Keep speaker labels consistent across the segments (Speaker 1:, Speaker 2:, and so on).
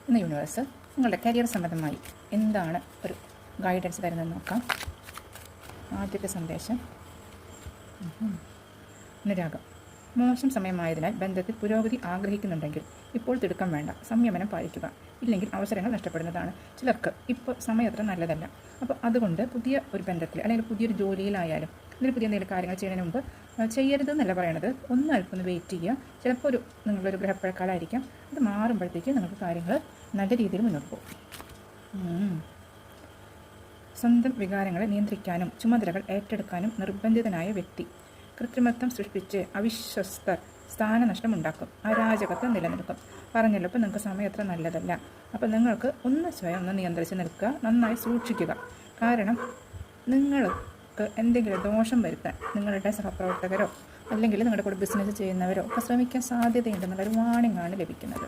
Speaker 1: ഇന്ന് യൂണിവേഴ്സ് നിങ്ങളുടെ കരിയർ സംബന്ധമായി എന്താണ് ഒരു ഗൈഡൻസ് തരുന്നതെന്ന് നോക്കാം. ആദ്യത്തെ സന്ദേശം, അനുരാഗം. മോശം സമയമായതിനാൽ ബന്ധത്തിൽ പുരോഗതി ആഗ്രഹിക്കുന്നുണ്ടെങ്കിൽ ഇപ്പോൾ തിടുക്കം വേണ്ട, സംയമനം പാലിക്കുക. ഇല്ലെങ്കിൽ അവസരങ്ങൾ നഷ്ടപ്പെടുന്നതാണ്. ചിലർക്ക് ഇപ്പോൾ സമയം അത്ര നല്ലതല്ല. അപ്പോൾ അതുകൊണ്ട് പുതിയ ഒരു ബന്ധത്തിൽ അല്ലെങ്കിൽ പുതിയൊരു ജോലിയിലായാലും അല്ലെങ്കിൽ പുതിയ എന്തെങ്കിലും കാര്യങ്ങൾ ചെയ്യുന്നതിന് മുമ്പ് ചെയ്യരുതെന്നല്ല പറയണത്, ഒന്ന് അല്പം വെയിറ്റ് ചെയ്യുക. ചിലപ്പോൾ നിങ്ങളൊരു ഗ്രഹപ്പഴക്കാലായിരിക്കാം, അത് മാറുമ്പോഴത്തേക്ക് നിങ്ങൾക്ക് കാര്യങ്ങൾ നല്ല രീതിയിൽ മുന്നോട്ട് പോകും. സ്വന്തം വികാരങ്ങളെ നിയന്ത്രിക്കാനും ചുമതലകൾ ഏറ്റെടുക്കാനും നിർബന്ധിതനായ വ്യക്തി കൃത്രിമത്വം സൃഷ്ടിച്ച് അവിശ്വസ്തർ സ്ഥാനനഷ്ടം ഉണ്ടാക്കും, അരാജകത്വം നിലനിൽക്കും. പറഞ്ഞല്ലോ, ഇപ്പോൾ നിങ്ങൾക്ക് സമയം അത്ര നല്ലതല്ല. അപ്പോൾ നിങ്ങൾക്ക് സ്വയം ഒന്ന് നിയന്ത്രിച്ച് നിൽക്കുക, നന്നായി സൂക്ഷിക്കുക. കാരണം നിങ്ങൾക്ക് എന്തെങ്കിലും ദോഷം വരുത്താൻ നിങ്ങളുടെ സഹപ്രവർത്തകരോ അല്ലെങ്കിൽ നിങ്ങളുടെ കൂടെ ബിസിനസ് ചെയ്യുന്നവരോ ഒക്കെ ശ്രമിക്കാൻ സാധ്യതയുണ്ടെന്നുള്ളൊരു വാണിംഗ് ആണ് ലഭിക്കുന്നത്.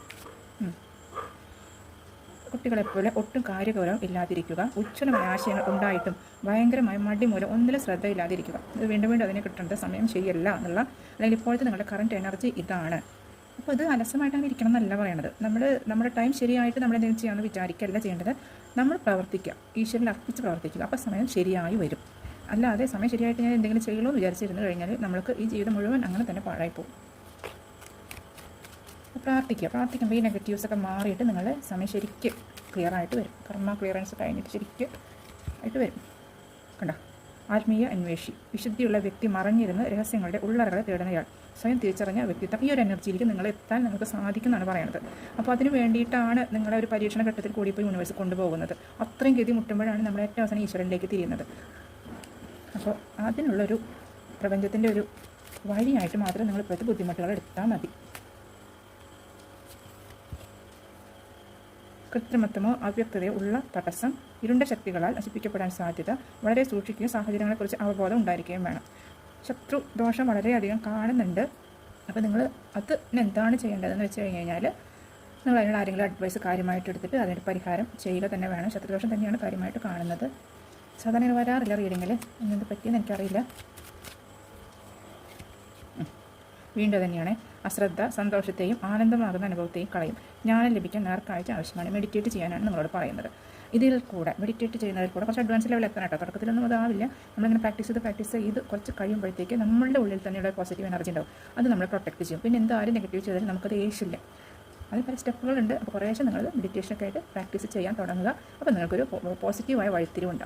Speaker 1: കുട്ടികളെപ്പോലെ ഒട്ടും കാര്യഗൗരവം ഇല്ലാതിരിക്കുക. ഉജ്ജ്വലമായ ആശയങ്ങൾ ഉണ്ടായിട്ടും ഭയങ്കരമായ മടി മൂലം ഒന്നിലും ശ്രദ്ധയില്ലാതിരിക്കുക. ഇത് വീണ്ടും വീണ്ടും അതിനെ കിട്ടേണ്ട സമയം ശരിയല്ല എന്നുള്ള, അല്ലെങ്കിൽ ഇപ്പോഴത്തെ നിങ്ങളുടെ കറണ്ട് എനർജി ഇതാണ്. അപ്പോൾ ഇത് അലസമായിട്ട് അങ്ങനെ ഇരിക്കണം എന്നല്ല പറയണത്. നമ്മുടെ ടൈം ശരിയായിട്ട് നമ്മൾ എന്തെങ്കിലും ചെയ്യാമെന്ന് വിചാരിക്കുകയല്ല ചെയ്യേണ്ടത്. നമ്മൾ പ്രവർത്തിക്കുക, ഈശ്വരനിൽ അർപ്പിച്ച് പ്രവർത്തിക്കുക. അപ്പോൾ സമയം ശരിയായി വരും. അല്ലാതെ സമയം ശരിയായിട്ട് ഞാൻ എന്തെങ്കിലും ചെയ്യുള്ളൂ എന്ന് വിചാരിച്ചിരുന്നു കഴിഞ്ഞാൽ നമ്മൾക്ക് ഈ ജീവിതം മുഴുവൻ അങ്ങനെ തന്നെ പാഴായിപ്പോകും. പ്രാർത്ഥിക്കുമ്പോൾ ഈ നെഗറ്റീവ്സൊക്കെ മാറിയിട്ട് നിങ്ങളുടെ സമയം ശരിക്കും ക്ലിയറായിട്ട് വരും. കർമ്മ ക്ലിയറൻസ് കഴിഞ്ഞിട്ട് ശരിക്കും ആയിട്ട് വരും. കണ്ടോ, ആത്മീയ അന്വേഷി, വിശുദ്ധിയുള്ള വ്യക്തി, മറഞ്ഞിരുന്ന് രഹസ്യങ്ങളുടെ ഉള്ളറകളെ തേടുന്നയാൾ, സ്വയം തിരിച്ചറിഞ്ഞ വ്യക്തിത്വം. ഈ ഒരു എനർജിയിലേക്ക് നിങ്ങൾ എത്താൻ നിങ്ങൾക്ക് സാധിക്കുമെന്നാണ് പറയുന്നത്. അപ്പോൾ അതിന് വേണ്ടിയിട്ടാണ് നിങ്ങളെ ഒരു പരീക്ഷണ ഘട്ടത്തിൽ കൂടി ഇപ്പോൾ യൂണിവേഴ്സ് കൊണ്ടുപോകുന്നത്. അത്രയും ഗതി മുട്ടുമ്പോഴാണ് നമ്മൾ ഏറ്റവും അവസാനം ഈശ്വരനിലേക്ക് തിരിയുന്നത്. അപ്പോൾ അതിനുള്ളൊരു പ്രപഞ്ചത്തിൻ്റെ ഒരു വഴിയായിട്ട് മാത്രം നിങ്ങൾ ഇപ്പോഴത്തെ ബുദ്ധിമുട്ടുകൾ എടുത്താൽ മതി. കൃത്രിമത്വമോ അവ്യക്തതയോ ഉള്ള തടസ്സം ഇരുണ്ട ശക്തികളാൽ നശിപ്പിക്കപ്പെടാൻ സാധ്യത. വളരെ സൂക്ഷിക്കുകയും സാഹചര്യങ്ങളെക്കുറിച്ച് അവബോധം ഉണ്ടായിരിക്കുകയും വേണം. ശത്രു ദോഷം വളരെയധികം കാണുന്നുണ്ട്. അപ്പോൾ നിങ്ങൾ എന്താണ് ചെയ്യേണ്ടതെന്ന് വെച്ച് കഴിഞ്ഞാൽ നിങ്ങൾ അതിനുള്ള ആരെങ്കിലും അഡ്വൈസ് കാര്യമായിട്ട് എടുത്തിട്ട് അതിൻ്റെ പരിഹാരം ചെയ്യുക തന്നെ വേണം. ശത്രുദോഷം തന്നെയാണ് കാര്യമായിട്ട് കാണുന്നത്. സാധാരണ വരാറില്ല റീഡിങ്ങിൽ, എന്ത് പറ്റിയെന്ന് എനിക്കറിയില്ല. വീണ്ടും തന്നെയാണ്, അശ്രദ്ധ സന്തോഷത്തെയും ആനന്ദമാകുന്ന അനുഭവത്തെയും കളയും. ജ്ഞാനം ലഭിക്കാൻ നേർക്കാഴ്ച ആവശ്യമാണ്. മെഡിറ്റേറ്റ് ചെയ്യാനാണ് നിങ്ങളോട് പറയുന്നത്. ഇതിൽ കൂടെ മെഡിറ്റേറ്റ് ചെയ്യുന്നതിൽ കൂടെ കുറച്ച് അഡ്വാൻസ് ലെവൽ എത്തണം കേട്ടോ. തുടക്കത്തിലൊന്നും അതാവില്ല. നമ്മളിങ്ങനെ പ്രാക്ടീസ് ചെയ്ത് കുറച്ച് കഴിയുമ്പോഴത്തേക്ക് നമ്മളുടെ ഉള്ളിൽ തന്നെയുള്ള പോസിറ്റീവ് എനർജി ഉണ്ടാവും. അത് നമ്മളെ പ്രൊട്ടക്റ്റ് ചെയ്യും. പിന്നെ എന്തായാലും നെഗറ്റീവ് ചെയ്താലും നമുക്കത് ഏഷില്ല. അതിൽ പല സ്റ്റെപ്പുകളുണ്ട്. അപ്പോൾ കുറേശ്ശെ നിങ്ങൾ മെഡിറ്റേഷനൊക്കെ ആയിട്ട് പ്രാക്ടീസ് ചെയ്യാൻ തുടങ്ങുക. അപ്പോൾ നിങ്ങൾക്കൊരു പോസിറ്റീവായ വഴിത്തിരിവുണ്ടാവും.